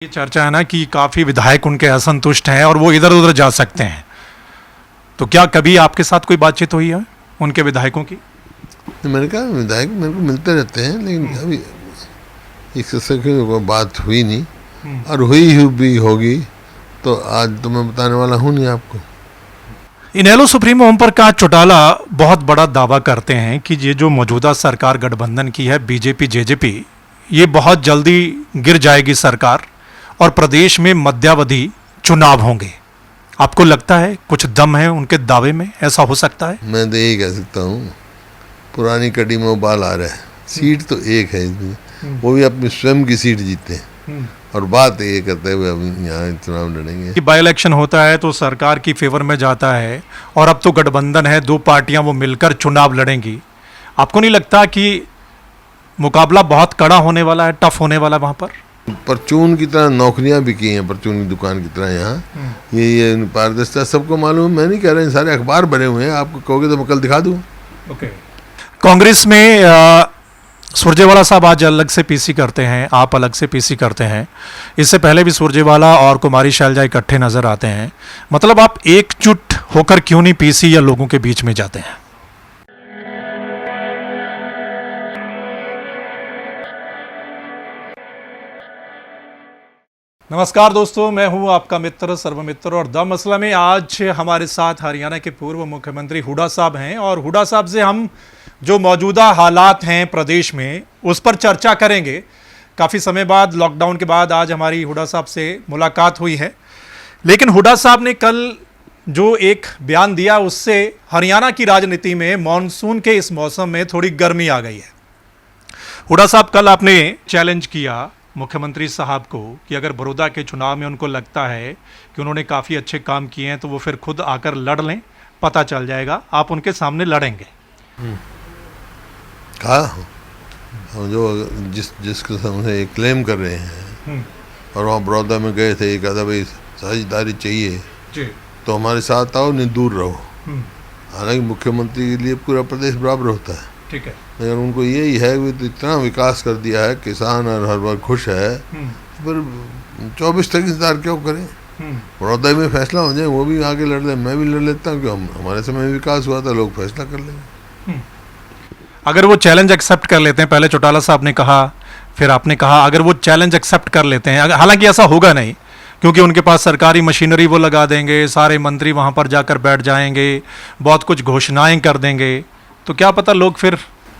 ये चर्चा है ना कि काफ़ी विधायक उनके असंतुष्ट हैं और वो इधर उधर जा सकते हैं। तो क्या कभी आपके साथ कोई बातचीत हुई है उनके विधायकों की? मैंने कहा विधायक मेरे को मिलते रहते हैं, लेकिन अभी इससे कोई बात हुई नहीं, और हुई भी होगी तो आज तो मैं बताने वाला हूँ नहीं आपको। इनेलो सुप्रीमो ओम प्रकाश चौटाला बहुत बड़ा दावा करते हैं कि ये जो मौजूदा सरकार गठबंधन की है बीजेपी जेजेपी, ये बहुत जल्दी गिर जाएगी सरकार और प्रदेश में मध्यावधि चुनाव होंगे। आपको लगता है कुछ दम है उनके दावे में, ऐसा हो सकता है? मैं तो यही कह सकता हूँ, पुरानी कड़ी में उबाल आ रहा है। सीट तो एक है इसमें, वो भी अपनी स्वयं की सीट जीते हैं, और बात ये करते हुए अब यहाँ चुनाव लड़ेंगे कि बाई इलेक्शन होता है तो सरकार की फेवर में जाता है और अब तो गठबंधन है, दो पार्टियां वो मिलकर चुनाव लड़ेंगी। आपको नहीं लगता कि मुकाबला बहुत कड़ा होने वाला है, टफ होने वाला है वहां पर? परचून की तरह नौकरियां भी की हैं, परचून की दुकान की तरह यहाँ। ये पारदर्शिता सबको मालूम है, मैं नहीं कह रहा, सारे अखबार भरे हुए हैं। आपको कहोगे तो मैं कल दिखा दूँ। कांग्रेस में सुरजेवाला साहब आज अलग से पीसी करते हैं, आप अलग से पीसी करते हैं। इससे पहले भी सुरजेवाला और कुमारी शैलजा इकट्ठे नजर आते हैं। मतलब आप एकजुट होकर क्यों नहीं पीसी या लोगों के बीच में जाते हैं? नमस्कार दोस्तों, मैं हूं आपका मित्र सर्वमित्र, और द मसला में आज हमारे साथ हरियाणा के पूर्व मुख्यमंत्री हुड्डा साहब हैं। और हुड्डा साहब से हम जो मौजूदा हालात हैं प्रदेश में उस पर चर्चा करेंगे। काफ़ी समय बाद, लॉकडाउन के बाद आज हमारी हुड्डा साहब से मुलाकात हुई है। लेकिन हुड्डा साहब ने कल जो एक बयान दिया उससे हरियाणा की राजनीति में मानसून के इस मौसम में थोड़ी गर्मी आ गई है। हुड्डा साहब, कल आपने चैलेंज किया मुख्यमंत्री साहब को कि अगर बड़ौदा के चुनाव में उनको लगता है कि उन्होंने काफ़ी अच्छे काम किए हैं तो वो फिर खुद आकर लड़ लें, पता चल जाएगा, आप उनके सामने लड़ेंगे। कहा जो जिसके सामने क्लेम कर रहे हैं, और वहाँ बड़ौदा में गए थे, कहा था भाई साझेदारी चाहिए जी, तो हमारे साथ आओ, नहीं दूर रहो। हालांकि मुख्यमंत्री के लिए पूरा प्रदेश बराबर होता है, ठीक है, लेकिन उनको यही है कि तो इतना विकास कर दिया है, किसान और हर बार खुश है, पर 24 तक इंतजार क्यों करें? बड़ौदा में फैसला हो जाए, वो भी आगे लड़ ले, मैं भी लड़ लेता हूँ, क्यों? हमारे समय में विकास हुआ था, लोग फैसला कर लेंगे। अगर वो चैलेंज एक्सेप्ट कर लेते हैं, पहले चौटाला साहब ने कहा, फिर आपने कहा, अगर वो चैलेंज एक्सेप्ट कर लेते हैं, हालांकि ऐसा होगा नहीं क्योंकि उनके पास सरकारी मशीनरी वो लगा देंगे, सारे मंत्री वहां पर जाकर बैठ जाएंगे, बहुत कुछ घोषणाएं कर देंगे, तो क्या पता लोग फिर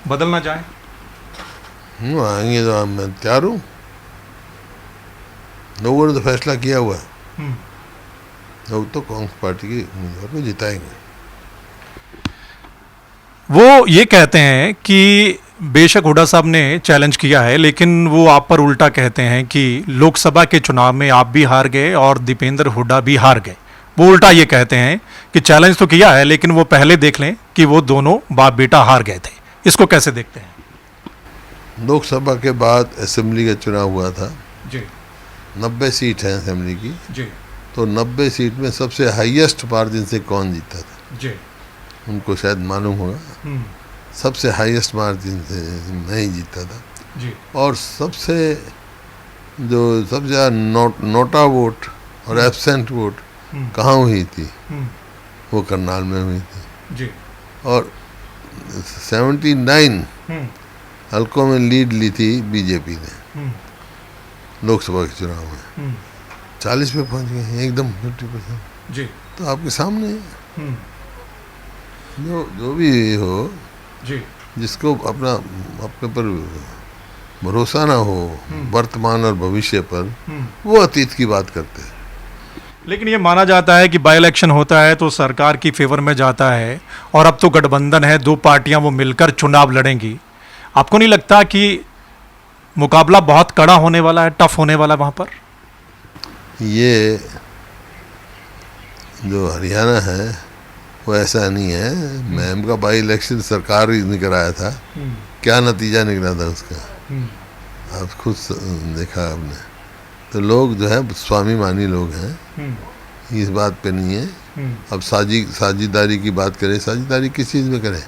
बदल ना जाए। आएंगे तो मैं तैयार हूँ, लोगों ने तो फैसला किया हुआ है, लोग तो कांग्रेस पार्टी की उम्मीदवार को जिताएंगे। वो ये कहते हैं कि बेशक हुड्डा साहब ने चैलेंज किया है, लेकिन वो आप पर उल्टा कहते हैं कि लोकसभा के चुनाव में आप भी हार गए और दीपेंद्र हुड्डा भी हार गए। वो उल्टा ये कहते हैं कि चैलेंज तो किया है, लेकिन वो पहले देख लें कि वो दोनों बाप बेटा हार गए थे। इसको कैसे देखते हैं? लोकसभा के बाद असेंबली का चुनाव हुआ था जी, 90 सीट है असेंबली की जी, तो 90 सीट में सबसे हाईएस्ट मार्जिन से कौन जीता था? जी, उनको शायद मालूम होगा, सबसे हाईएस्ट मार्जिन से नहीं जीता था जी। और सबसे ज़्यादा नोटा वोट और एब्सेंट वोट कहाँ हुई थी? वो करनाल में हुई थी जी। और 79 हल्कों में लीड ली थी बीजेपी ने लोकसभा के चुनाव में, 40 पे पहुंच गए एकदम 50% जी। तो आपके सामने जो भी हो जी, जिसको अपने पर भरोसा ना हो वर्तमान और भविष्य पर, वो अतीत की बात करते हैं। लेकिन ये माना जाता है कि बाई इलेक्शन होता है तो सरकार की फेवर में जाता है और अब तो गठबंधन है, दो पार्टियां वो मिलकर चुनाव लड़ेंगी। आपको नहीं लगता कि मुकाबला बहुत कड़ा होने वाला है, टफ होने वाला है वहां पर? ये जो हरियाणा है वो ऐसा नहीं है। मैम का बाई इलेक्शन सरकार ही नहीं कराया था, क्या नतीजा निकला था उसका आप खुद देखा आपने। तो लोग जो है स्वाभिमानी लोग हैं, इस बात पे नहीं है। अब साझेदारी की बात करें, साझेदारी किस चीज़ में करें?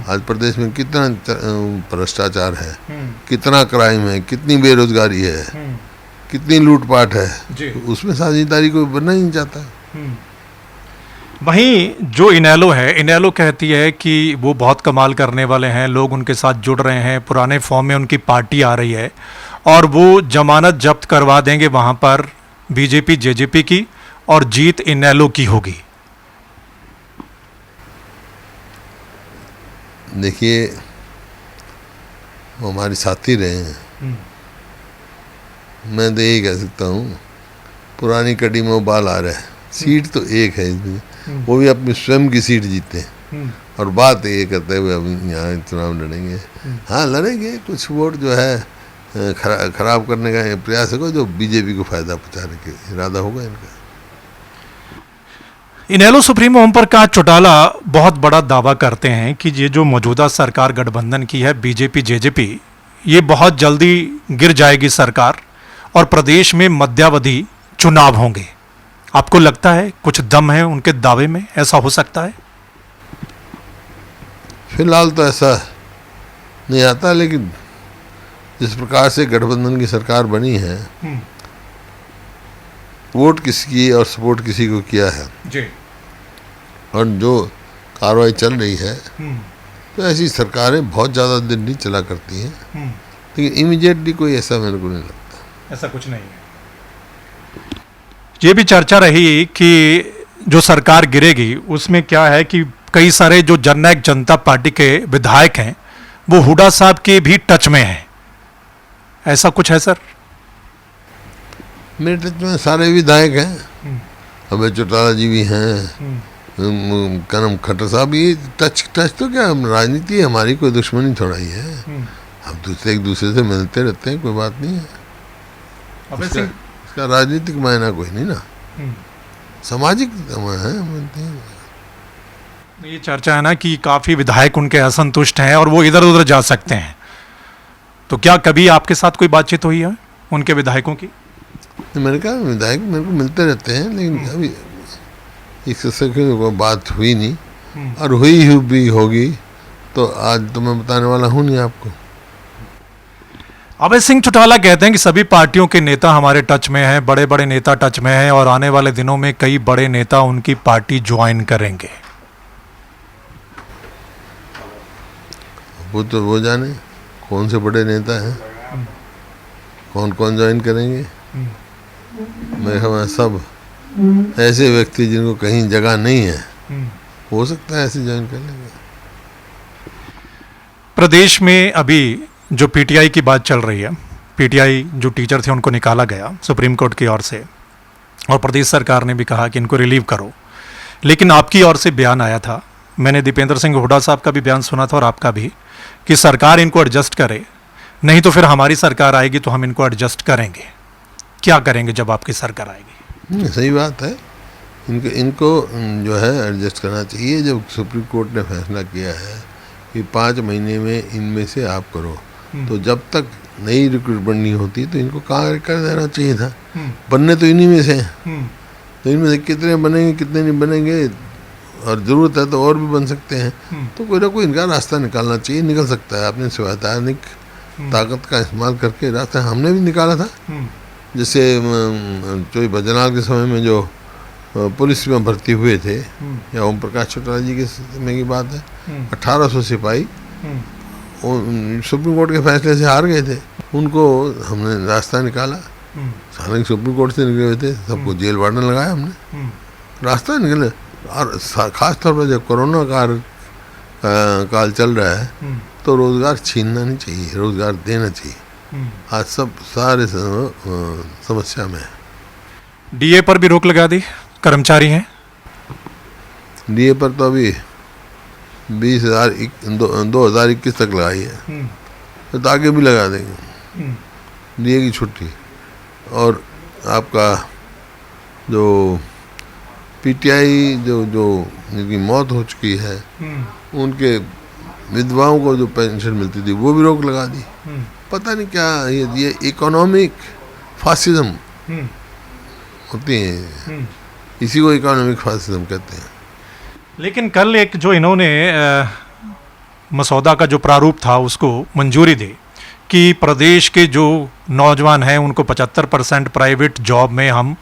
आज प्रदेश में कितना भ्रष्टाचार है, कितना क्राइम है, कितनी बेरोजगारी है, कितनी लूटपाट है, जी। तो उसमें साझेदारी कोई बनना ही नहीं चाहता। वहीं जो इनेलो है, इनेलो कहती है कि वो बहुत कमाल करने वाले हैं, लोग उनके साथ जुड़ रहे हैं, पुराने फॉर्म में उनकी पार्टी आ रही है और वो जमानत जब्त करवा देंगे वहाँ पर बीजेपी जेजेपी की और जीत इनेलो की होगी। देखिए, वो हमारे साथी रहे हैं, मैं तो यही कह सकता हूँ, पुरानी कड़ी में उबाल आ रहा है। सीट तो एक है इसमें, वो भी अपनी स्वयं की सीट जीते हैं और बात ये करते हुए अब यहाँ चुनाव लड़ेंगे। हाँ लड़ेंगे, कुछ वोट जो है खराब करने का प्रयास होगा, जो बीजेपी को फायदा पहुँचाने के इरादा होगा इनका। इनेलो सुप्रीमो ओम प्रकाश चौटाला बहुत बड़ा दावा करते हैं कि ये जो मौजूदा सरकार गठबंधन की है बीजेपी जेजेपी, ये बहुत जल्दी गिर जाएगी सरकार और प्रदेश में मध्यावधि चुनाव होंगे। आपको लगता है कुछ दम है उनके दावे में, ऐसा हो सकता है? फिलहाल तो ऐसा नहीं आता, लेकिन जिस प्रकार से गठबंधन की सरकार बनी है, वोट किसकी और सपोर्ट किसी को किया है जी। और जो कार्रवाई चल रही है, तो ऐसी सरकारें बहुत ज़्यादा दिन नहीं चला करती हैं, लेकिन इमीडिएटली कोई ऐसा मेरे को नहीं लगता। ऐसा कुछ नहीं है। ये भी चर्चा रही कि जो सरकार गिरेगी उसमें क्या है कि कई सारे जो जननायक जनता पार्टी के विधायक हैं वो हुड्डा साहब के भी टच में हैं, ऐसा कुछ है सर? मेरे टच में सारे विधायक हैं, अभय चौटाला जी भी हैं, कनम खट्टर साहब भी। टच तो क्या, राजनीति हमारी कोई दुश्मनी थोड़ा ही है, हम एक दूसरे से मिलते रहते हैं, कोई बात नहीं है। इसका राजनीतिक मायना कोई नहीं ना, सामाजिक है। ये चर्चा है ना कि काफी विधायक उनके असंतुष्ट हैं और वो इधर उधर जा सकते हैं, तो क्या कभी आपके साथ कोई बातचीत हुई है उनके विधायकों की? मैंने कहा विधायक मेरे को मिलते रहते हैं, लेकिन अभी इस कोई बात हुई नहीं, और हुई भी होगी तो आज तो मैं बताने वाला हूँ नहीं आपको। अभय सिंह चौटाला कहते हैं कि सभी पार्टियों के नेता हमारे टच में हैं, बड़े बड़े नेता टच में हैं और आने वाले दिनों में कई बड़े नेता उनकी पार्टी ज्वाइन करेंगे। वो तो वो जाने कौन से बड़े नेता हैं, कौन कौन ज्वाइन करेंगे। मेरे ख्याल सब ऐसे व्यक्ति जिनको कहीं जगह नहीं है, हो सकता है ऐसे ज्वाइन कर लेंगे। प्रदेश में अभी जो पीटीआई की बात चल रही है, पीटीआई जो टीचर थे उनको निकाला गया सुप्रीम कोर्ट की ओर से और प्रदेश सरकार ने भी कहा कि इनको रिलीव करो, लेकिन आपकी ओर से बयान आया था, मैंने दीपेंद्र सिंह हुड्डा साहब का भी बयान सुना था और आपका भी, कि सरकार इनको एडजस्ट करे, नहीं तो फिर हमारी सरकार आएगी तो हम इनको एडजस्ट करेंगे। क्या करेंगे जब आपकी सरकार आएगी? सही बात है, इनको जो है एडजस्ट करना चाहिए। जब सुप्रीम कोर्ट ने फैसला किया है कि 5 महीने में इनमें से आप करो, तो जब तक नई रिक्रूटमेंट नहीं होती तो इनको कार्य कर देना चाहिए था। बनने तो इन्हीं में से हैं, तो इनमें से कितने बनेंगे कितने नहीं बनेंगे, और ज़रूरत है तो और भी बन सकते हैं, तो कोई ना कोई इनका रास्ता निकालना चाहिए। निकल सकता है अपने संवैधानिक ताकत का इस्तेमाल करके, रास्ता हमने भी निकाला था। जैसे जो बजनाल के समय में जो पुलिस में भर्ती हुए थे, या ओम प्रकाश चौटाला जी के समय की बात है, 1800 सिपाही सुप्रीम कोर्ट के फैसले से हार गए थे, उनको हमने रास्ता निकाला। हालांकि सुप्रीम कोर्ट से निकले हुए थे, सबको जेल वार्डन लगाया हमने, रास्ता निकले। और खास तौर पर जब कोरोना काल चल रहा है, तो रोज़गार छीनना नहीं चाहिए, रोज़गार देना चाहिए। आज सब सारे समस्या में है। डीए पर भी रोक लगा दी, कर्मचारी हैं डीए पर तो अभी 2021 तक लगाई है, तो आगे भी लगा देंगे डीए की छुट्टी। और आपका जो पीटीआई जो जिनकी मौत हो चुकी है, उनके विधवाओं को जो पेंशन मिलती थी वो भी रोक लगा दी। पता नहीं क्या ये इकोनॉमिक फासिज्म होती है, इसी को इकोनॉमिक फासिज्म कहते हैं। लेकिन कल एक जो इन्होंने मसौदा का जो प्रारूप था उसको मंजूरी दी कि प्रदेश के जो नौजवान हैं उनको 75% प्राइवेट जॉब में हम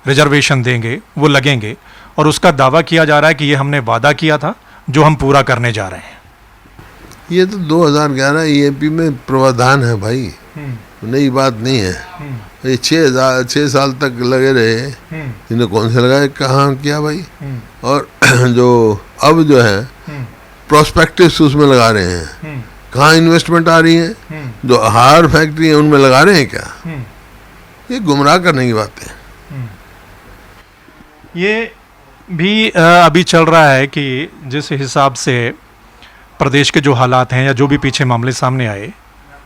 रिजर्वेशन देंगे, वो लगेंगे, और उसका दावा किया जा रहा है कि ये हमने वादा किया था जो हम पूरा करने जा रहे हैं। ये तो 2011 ईएपी में प्रावधान है भाई, नई बात नहीं है। ये 6 साल तक लगे रहे, इन्हें कौन से लगाए, कहाँ किया भाई। और जो अब जो है प्रोस्पेक्टिव्स उसमें लगा रहे हैं, कहाँ इन्वेस्टमेंट आ रही है, जो हार फैक्ट्री है उनमें लगा रहे हैं क्या। ये गुमराह करने की बात है। ये भी अभी चल रहा है कि जिस हिसाब से प्रदेश के जो हालात हैं या जो भी पीछे मामले सामने आए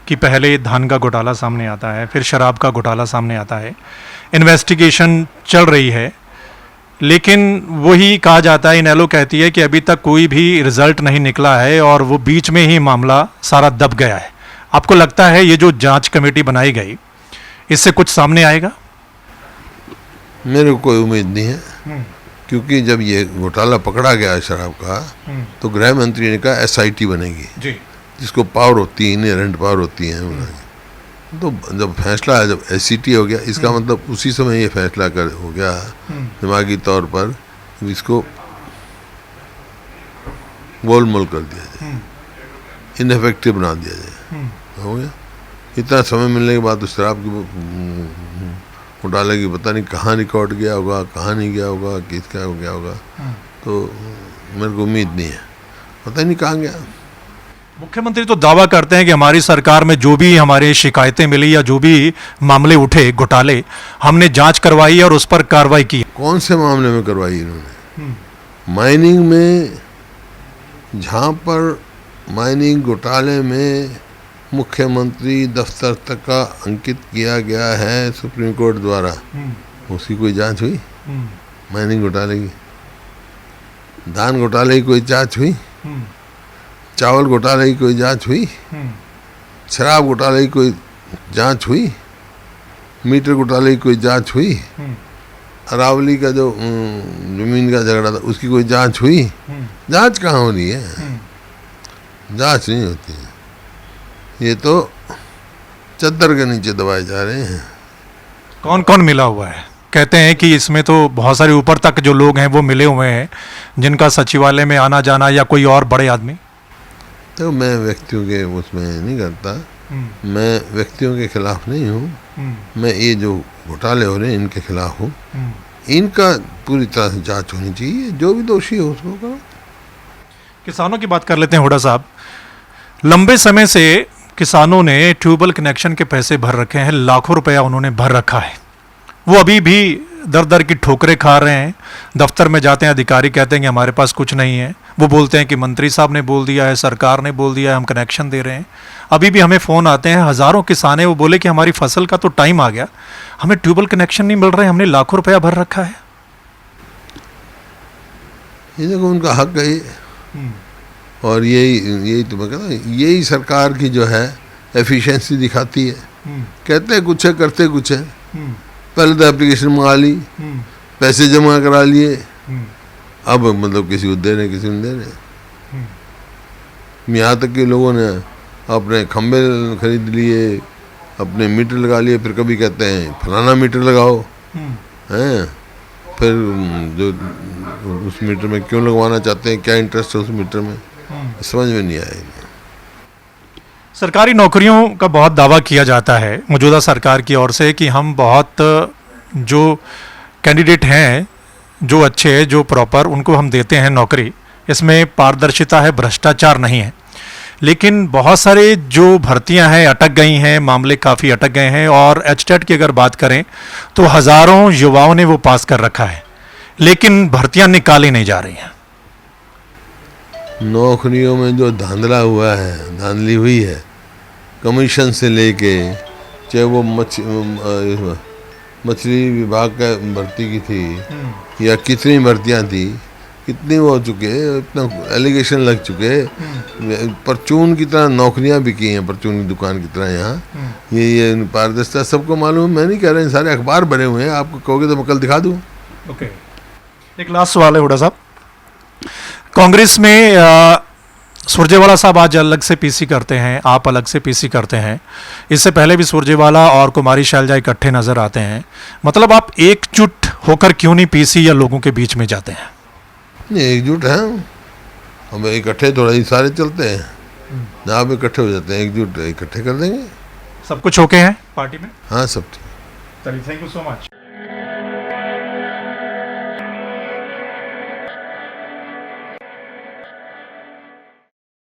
कि पहले धान का घोटाला सामने आता है, फिर शराब का घोटाला सामने आता है, इन्वेस्टिगेशन चल रही है, लेकिन वही कहा जाता है, इनेलो कहती है कि अभी तक कोई भी रिजल्ट नहीं निकला है और वो बीच में ही मामला सारा दब गया है। आपको लगता है ये जो जांच कमेटी बनाई गई इससे कुछ सामने आएगा? मेरे को कोई उम्मीद नहीं है, क्योंकि जब ये घोटाला पकड़ा गया शराब का तो गृह मंत्री ने कहा एसआईटी बनेगी जी, जिसको पावर होती है, इनहेरेंट पावर होती है। तो जब फैसला है, जब एससीटी हो गया, इसका मतलब उसी समय ये फैसला हो गया दिमागी तौर पर इसको गोलमोल कर दिया जाए, इनफेक्टिव बना दिया जाए। हो गया। इतना समय मिलने के बाद तो शराब की घोटाले की पता नहीं कहाँ रिकॉर्ड गया होगा, कहाँ नहीं गया होगा, किसका हो गया होगा। तो मेरे को उम्मीद नहीं है, पता नहीं कहाँ गया। मुख्यमंत्री तो दावा करते हैं कि हमारी सरकार में जो भी हमारे शिकायतें मिली या जो भी मामले उठे घोटाले, हमने जांच करवाई और उस पर कार्रवाई की। कौन से मामले में करवाई इन्होंने? माइनिंग में, जहाँ पर माइनिंग घोटाले में मुख्यमंत्री दफ्तर तक का अंकित किया गया है सुप्रीम कोर्ट द्वारा, उसकी कोई जांच हुई? माइनिंग घोटाले की, धान घोटाले की कोई जांच हुई? चावल घोटाले की कोई जांच हुई? शराब घोटाले की कोई जांच हुई? मीटर घोटाले की कोई जांच हुई? अरावली का जो जमीन का झगड़ा था उसकी कोई जांच हुई? जांच कहाँ हो रही है? जांच नहीं होती है। ये तो चद्दर के नीचे दबाए जा रहे हैं। कौन कौन मिला हुआ है? कहते हैं कि इसमें तो बहुत सारे ऊपर तक जो लोग हैं वो मिले हुए हैं, जिनका सचिवालय में आना जाना, या कोई और बड़े आदमी। तो मैं व्यक्तियों के उसमें नहीं करता, मैं व्यक्तियों के खिलाफ नहीं हूँ, मैं ये जो घोटाले हो रहे हैं इनके खिलाफ हूँ। इनका पूरी तरह से जांच होनी चाहिए, जो भी दोषी हो उसको करो। किसानों की बात कर लेते हैं हुड्डा साहब। लंबे समय से किसानों ने ट्यूबवेल कनेक्शन के पैसे भर रखे हैं, लाखों रुपया उन्होंने भर रखा है, वो अभी भी दर दर की ठोकरें खा रहे हैं। दफ्तर में जाते हैं, अधिकारी कहते हैं कि हमारे पास कुछ नहीं है, वो बोलते हैं कि मंत्री साहब ने बोल दिया है, सरकार ने बोल दिया है, हम कनेक्शन दे रहे हैं। अभी भी हमें फ़ोन आते हैं, हज़ारों किसान हैं, वो बोले कि हमारी फसल का तो टाइम आ गया, हमें ट्यूबवेल कनेक्शन नहीं मिल रहे, हमने लाखों रुपया भर रखा है। ये देखो उनका हक है, और यही तो मैं कहता हूँ, यही सरकार की जो है एफिशिएंसी दिखाती है। कहते हैं कुछ है, करते कुछ है। पहले तो एप्लीकेशन मंगा ली, पैसे जमा करा लिए, अब मतलब किसी को दे रहे, किसी को दे रहे। यहाँ तक कि लोगों ने अपने खंबे खरीद लिए, अपने मीटर लगा लिए, फिर कभी कहते हैं फलाना मीटर लगाओ, हैं, फिर जो उस मीटर में क्यों लगवाना चाहते हैं, क्या इंटरेस्ट है उस मीटर में, समझ में नहीं आएगा। सरकारी नौकरियों का बहुत दावा किया जाता है मौजूदा सरकार की ओर से कि हम बहुत जो कैंडिडेट हैं, जो अच्छे हैं, जो प्रॉपर, उनको हम देते हैं नौकरी, इसमें पारदर्शिता है, भ्रष्टाचार नहीं है। लेकिन बहुत सारे जो भर्तियां हैं अटक गई हैं, मामले काफ़ी अटक गए हैं, और एचटेट की अगर बात करें तो हज़ारों युवाओं ने वो पास कर रखा है, लेकिन भर्तियां निकाली नहीं जा रही हैं। नौकरियों में जो धांधला हुआ है, धांधली हुई है, कमीशन से लेके, चाहे वो मछली विभाग का भर्ती की थी या कितनी भर्तियां थी, कितनी वो हो चुके, इतना एलिगेशन लग चुके, परचून की तरह नौकरियां भी की हैं, परचून की दुकान की तरह यहाँ। ये पारदर्शिता सबको मालूम है, मैं नहीं कह रहा, सारे अखबार भरे हुए हैं, आपको कहोगे तो मैं कल दिखा दूँ। ओके, एक लास्ट सवाल है हुड्डा साहब। कांग्रेस में सुरजेवाला साहब आज अलग से पीसी करते हैं, आप अलग से पीसी करते हैं। इससे पहले भी सुरजेवाला और कुमारी शैलजा इकट्ठे नजर आते हैं। मतलब आप एकजुट होकर क्यों नहीं पीसी या लोगों के बीच में जाते हैं? नहीं, एकजुट हैं हम, इकट्ठे थोड़ा ही सारे चलते हैं, जहाँ आप इकट्ठे हो जाते हैं एकजुट इकट्ठे कर देंगे। सब कुछ ओके है पार्टी में? हाँ सब ठीक। चलिए, थैंक यू सो मच।